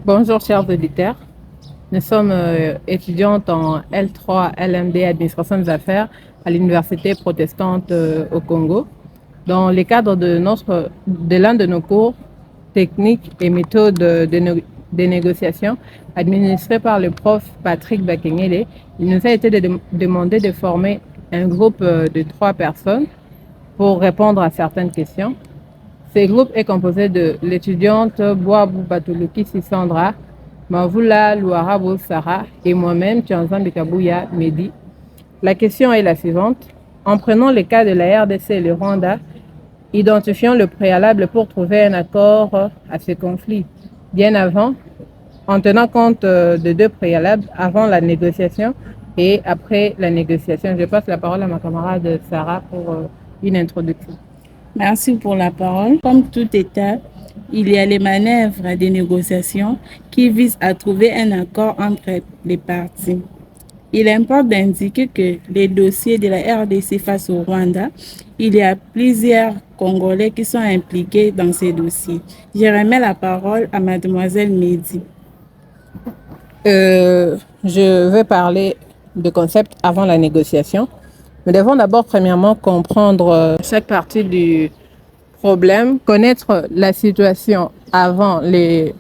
Bonjour chers auditeurs, nous sommes étudiantes en L3 LMD Administration des Affaires à l'Université protestante au Congo. Dans le cadre de l'un de nos cours techniques et méthodes de négociation administrés par le prof Patrick Bakenyele, il nous a été demandé de former un groupe de 3 personnes pour répondre à certaines questions. Ce groupe est composé de l'étudiante Boabou Batuluki Sisandra, Mavula Louarabo Sarah et moi-même, Tianzan Kabouya Mehdi. La question est la suivante. En prenant le cas de la RDC et le Rwanda, identifions le préalable pour trouver un accord à ce conflit. Bien avant, en tenant compte de 2 préalables, avant la négociation et après la négociation. Je passe la parole à ma camarade Sarah pour une introduction. Merci pour la parole. Comme tout État, il y a les manœuvres de négociation qui visent à trouver un accord entre les parties. Il importe d'indiquer que les dossiers de la RDC face au Rwanda, il y a plusieurs Congolais qui sont impliqués dans ces dossiers. Je remets la parole à mademoiselle Mehdi. Je vais parler de concept avant la négociation. Nous devons d'abord premièrement comprendre chaque partie du problème, connaître la situation avant les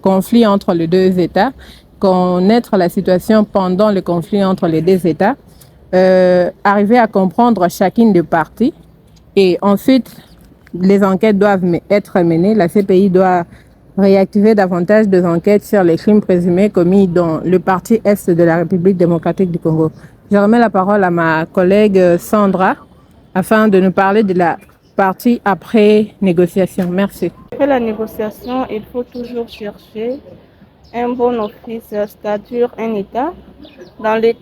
conflits entre les 2 États, connaître la situation pendant le conflit entre les 2 États, arriver à comprendre chacune des parties et ensuite les enquêtes doivent être menées. La CPI doit réactiver davantage des enquêtes sur les crimes présumés commis dans le parti Est de la République démocratique du Congo. Je remets la parole à ma collègue Sandra afin de nous parler de la partie après négociation. Merci. Après la négociation, il faut toujours chercher un bon office, c'est-à-dire un État. Dans les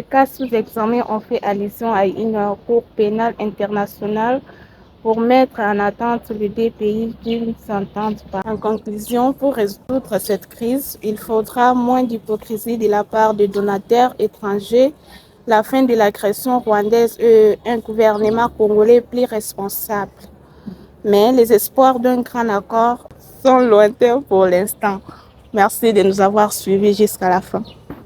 cas sous examen, on fait allusion à une cour pénale internationale pour mettre en attente les 2 pays qui ne s'entendent pas. En conclusion, pour résoudre cette crise, il faudra moins d'hypocrisie de la part des donateurs étrangers, la fin de l'agression rwandaise et un gouvernement congolais plus responsable. Mais les espoirs d'un grand accord sont lointains pour l'instant. Merci de nous avoir suivis jusqu'à la fin.